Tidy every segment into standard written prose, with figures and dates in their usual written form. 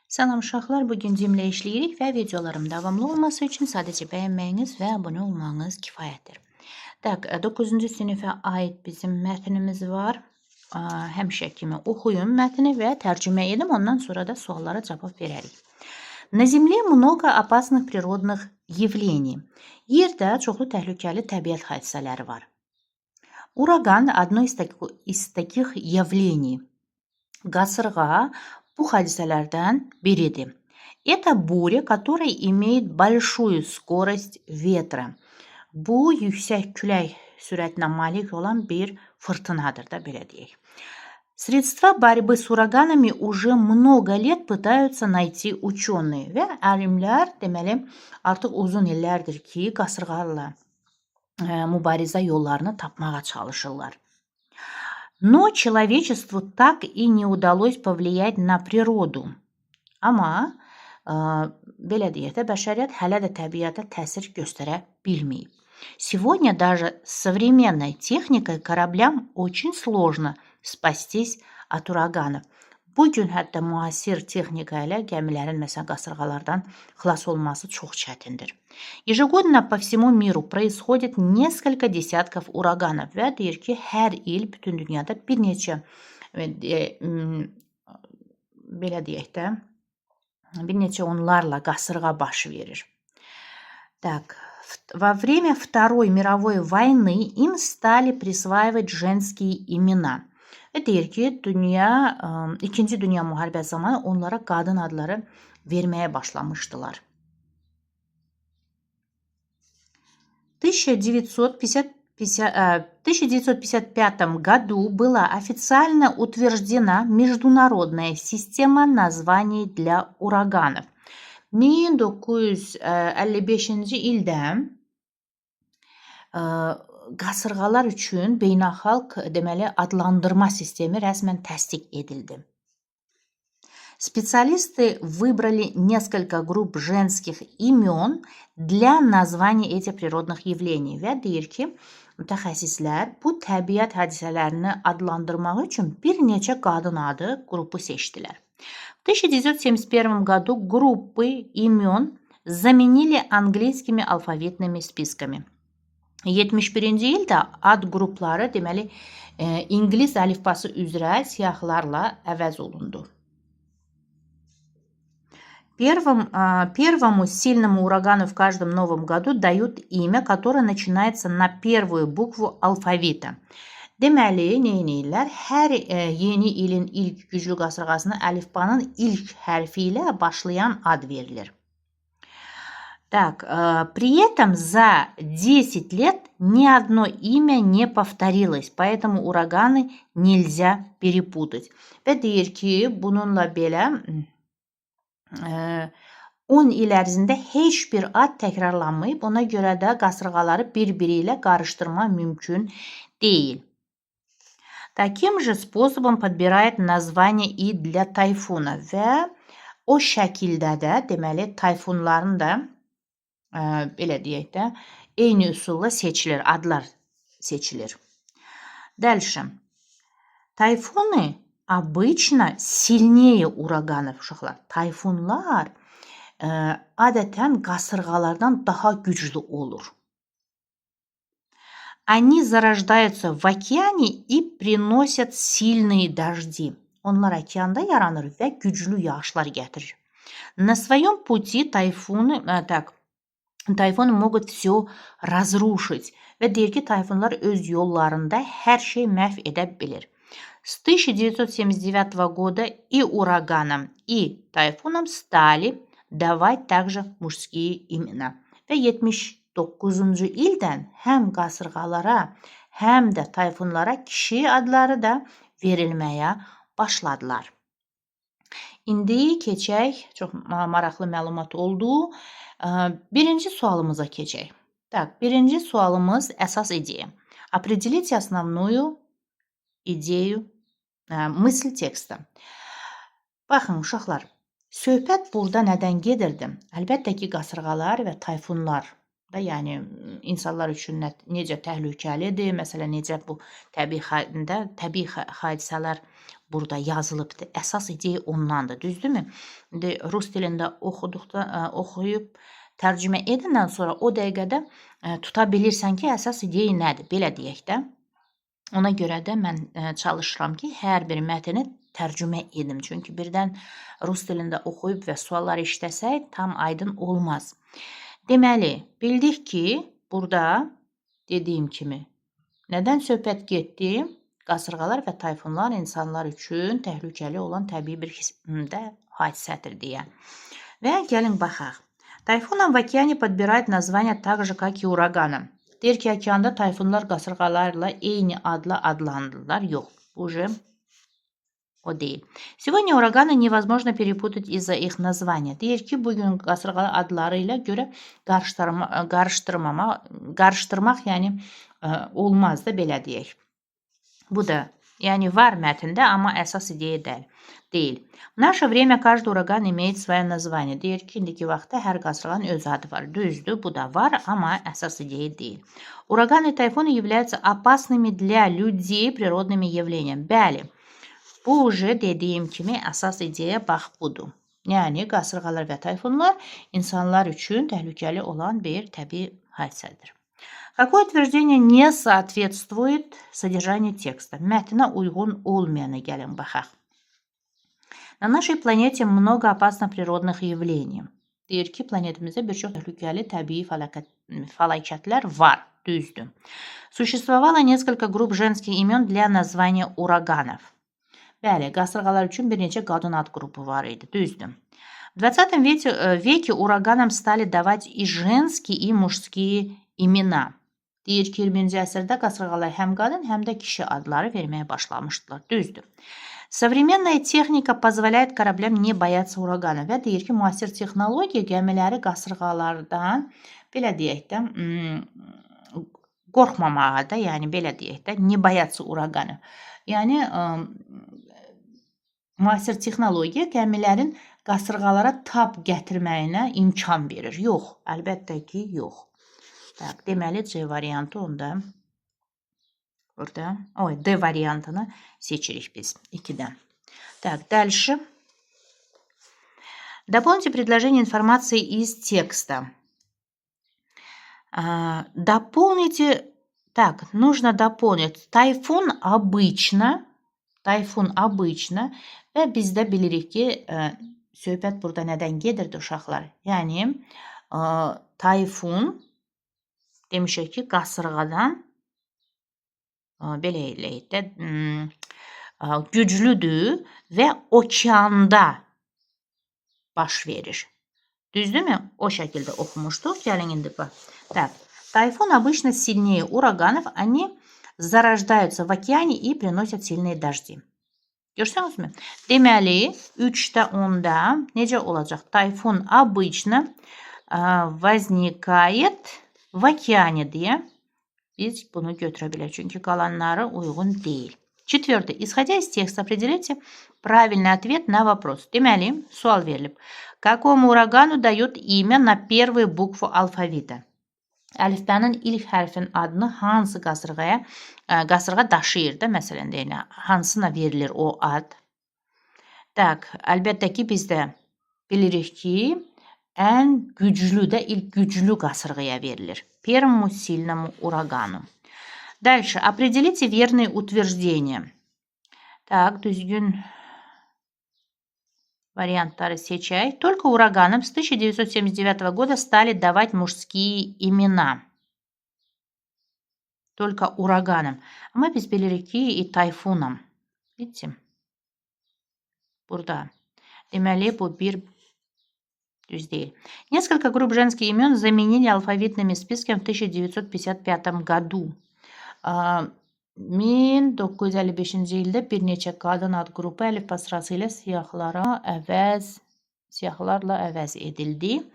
Salam uşaqlar, bugün cimlə işləyirik və videolarım davamlı olması üçün sadəcə bəyənməyiniz və abunə olmağınız kifayətdir. 9-cu sinifə aid bizim mətnimiz var. Həmişə kimi oxuyun mətni və tərcümə edin, ondan sonra da suallara cavab verərik. На Земле много опасных природных явлений. Yerdə çoxlu təhlükəli təbiət hadisələri var. Ураган – одно из таких явлений. Qasırğa bu hadisələrdən biridir. Это буря, которая имеет большую скорость ветра. Bu yüksək külək sürətinə malik olan bir fırtınadır da, belə deyək. Средства борьбы с ураганами уже много lет pıtаются найти ученые. Və alimlər deməli artıq uzun illərdir ki, qasırğalarla mübarizə yollarını tapmağa çalışırlar. Но человечеству так и не удалось повлиять на природу. Amma belə deyək də, bəşəriyyət hələ də təbiətə təsir göstərə bilməyib. Сегодня даже с современной техникой кораблям очень сложно spastis от ураганов. Bugün hətta müasir texnika ilə gəmilərin məsələn qasırğalardan xilas olması çox çətindir. Ежегодно по всему миру происходит несколько десятков ураганов və deyir ki, hər il bütün dünyada bir neçə belə deyək də, bir neçə onlarla qasırğa baş verir. Во время Второй мировой войны им стали присваивать женские имена. Və deyir ki, İkinci Dünya müharibəsi zamanı onlara qadın adları verməyə başlamışdılar. 1955 году была официально утверждена международная система названий для ураганов. 1955-ci ildə qasırğalar üçün beynəlxalq deməli adlandırma sistemi rəsmən təsdiq edildi. Специалисты выбрали несколько групп женских имен для названия этих природных явлений. Və deyir ki, mütəxəssislər bu təbiət hadisələrini adlandırmaq üçün bir neçə qadın adı qrupu seçdilər. В 1971 году группы имен заменили английскими alfavitными списками. 71-ci ildə ad qrupları deməli İngilis əlifbası üzrə siyahılarla əvəz olundu. Первому сильному урагану в каждом новом году дают имя, которое начинается на первую букву алфавита. Deməli, neynirlər? Hər yeni ilin ilk güclü qasırğasına əlifbanın ilk hərfi ilə başlayan ad verilir. При этом за 10 лет ни одно имя не повторилось, поэтому ураганы нельзя перепутать. Və deyir ki, bununla belə 10 il ərzində heç bir ad təkrarlanmayıb, ona görə də qasırğaları bir-biri ilə qarışdırma mümkün deyil. Таким же способом подбирает название и для тайфуна və o şəkildə də deməli tayfunların da belə deyək də eyni üsulla seçilir, adlar seçilir. Дальше. Тайфуны обычно сильнее ураганов, uşaqlar. Tayfunlar adətən qasırğalardan daha güclü olur. Они зарождаются в океане и приносят сильные дожди. Onlar okeanda yaranır və güclü yağışlar gətirir. На своем пути тайфуны могут все разрушить. Və deyir ki, tayfunlar öz yollarında hər şey məhv edə bilir. С 1979 года и ураганам, и тайфунам стали давать также мужские имена. Və 79-cu ildən həm qasırğalara, həm də tayfunlara kişi adları da verilməyə başladılar. İndi keçək, çox maraqlı məlumat oldu. Birinci sualımıza keçək. Birinci sualımız əsas ideya. Определите основную идею, мысль tекsta. Baxın, uşaqlar, söhbət burada nədən gedirdi? Əlbəttə ki, qasırğalar və tayfunlar da, yəni insanlar üçün necə təhlükəlidir, məsələn, necə bu təbii hadisələr burada yazılıbdır. Əsas ideya ondandır, düzdürmü? İndi rus dilində oxuyub tərcümə edəndən sonra o dəqiqədə tuta bilirsən ki, əsas ideya nədir, belə deyək də. Ona görə də mən çalışıram ki, hər bir mətni tərcümə edim. Çünki birdən rus dilində oxuyub və sualları işləsək tam aydın olmaz. Deməli, bildik ki, burada dediyim kimi nədən söhbət getdi? Qasırğalar və tayfunlar insanlar üçün təhlükəli olan təbii bir hadisədir deyə. Və gəlin baxaq. Tayfunlar в океане подбирают названия так же, как и ураганам. Deyir ki, okeanda tayfunlar qasırğalarla eyni adla adlandırırlar. Yox, bu o deyil. Сегодня ураганы невозможно перепутать из-за их названия. Deyir ki, bugün qasırğa adları ilə görə qarışdırmaq, yəni olmaz da belə deyək. Bu da, yəni var mətndə, amma əsas ideya deyil. В наше время каждый ураган имеет свое название. Deyir ki, indiki vaxtda hər qasırğanın öz adı var. Düzdür, bu da var, amma əsas ideya deyil. Ураганы и тайфуны являются опасными для людей природными явлениями. Bəli, bu уже dediyim kimi əsas ideya bax budur. Yəni, qasırğalar və tayfunlar insanlar üçün təhlükəli olan bir təbii hadisədir. Какое утверждение не соответствует содержанию текста? Mətnə uyğun olmayana gəlin baxaq. На нашей планете много опасных природных явлений. Deyir ki, planetimizdə bir çox təhlükəli təbii fəlakətlər var. Düzdür. Существовало несколько групп женских имен для названия ураганов. Bəli, qasırğalar üçün bir neçə qadın ad qrupu var idi. Düzdür. В 20 веке ураганам стали давать и женские, и мужские имена. Deyir ki, 20-ci əsrdə qasırğalar həm qadın, həm də kişi adları verməyə başlamışdılar. Düzdür. Современная техника позволяет кораблям не бояться урагана. Və deyir ki, müasir texnologiya gəmiləri qasırğalardan, belə deyək də, qorxmamağa da, yəni belə deyək də, не бояться урагана. Yəni, müasir texnologiya gəmilərin qasırğalara tab gətirməyinə imkan verir. Yox, əlbəttə ki, yox. Tak, deməli, C variantı onda burada, D variantını seçirik biz 2-dən. Так, дальше. Дополните предложение информации из текста. Дополните, так, нужно дополнить. Tayfun обычно və biz də bilirik ki, söhbət burada nədən gedirdi uşaqlar? Yəni, tayfun demişək ki, qasırğadan belə eləyək də güclüdür və okeanda baş verir. Düzdürmü? O şəkildə oxumuşduq. Gəlin indi bax. Так, тайфун обычно сильнее ураганов, они зарождаются в океане и приносят сильные дожди. Görsünüzmü? Deməli, 3-də 10-da necə olacaq? Tayfun обычно возникает в океане deyə biz bunu götürə bilək. Çünki qalanları uyğun deyil. 4. Исходя из текста, определите правильный ответ на вопрос. Deməli, sual verilib. Какому урагану дает имя на первую букву алфавита? Əlifbənin ilk hərfin adını hansı qasırğa daşıyır da, məsələn deyil, hansına verilir o ad? Tak, əlbəttə ki, biz də bilirik ki, ən güclü də ilk güclü qasırğaya verilir. Первому сильному урагану. Дальше. Определите верные утверждения. Так, düzgün вариантları seçək. Только ураганам с 1979 года стали давать mужские имена. Только ураганам. Ama biz bilirik ki, и tayfunam. Видите? Burada. Deməli, bu bir düz değil. Несколько групп женских имен заменили алфавитными списками в 1955 году. 1955-ci ildə bir neçə qadın ad qrupu əlifba sırası ilə siyahlarla əvəz edildi.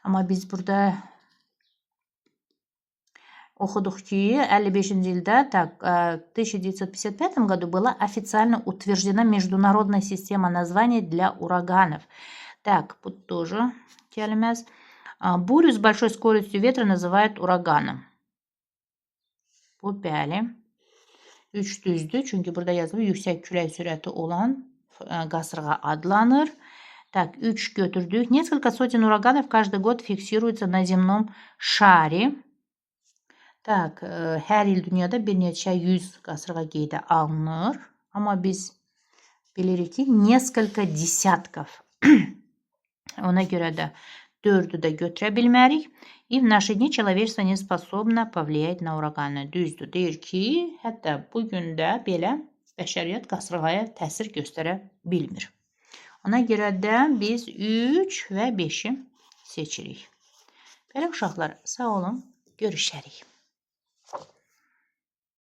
Amma biz burada oxuduq ki, 55-ci ildə, в 1955 году была официально утверждена международная система названий для ураганов. Так, тут тоже gəlməz. Бурю с большой скоростью ветра называют ураганом. Bu bəli. 3 düzdür. Çünki burada yazılıb yüksək külək sürəti olan qasırğa adlanır. Так, 3 götürdük. Несколько сотен ураганов каждый год фиксируется на земном шаре. Так, hər il dünyada bir neçə 100 qasırğa qeydə alınır. Amma biz bilirik ki, несколько десятков. Ona görə də 4'ü də götürə bilmərik. И в наши дни человечество не способно повлиять на ураганы. Düzdür. Deyir ki, hətta bugün də belə bəşəriyyət qasırğaya təsir göstərə bilmir. Ona görə də biz 3 və 5'i seçirik. Belə uşaqlar, sağ olun, görüşərik.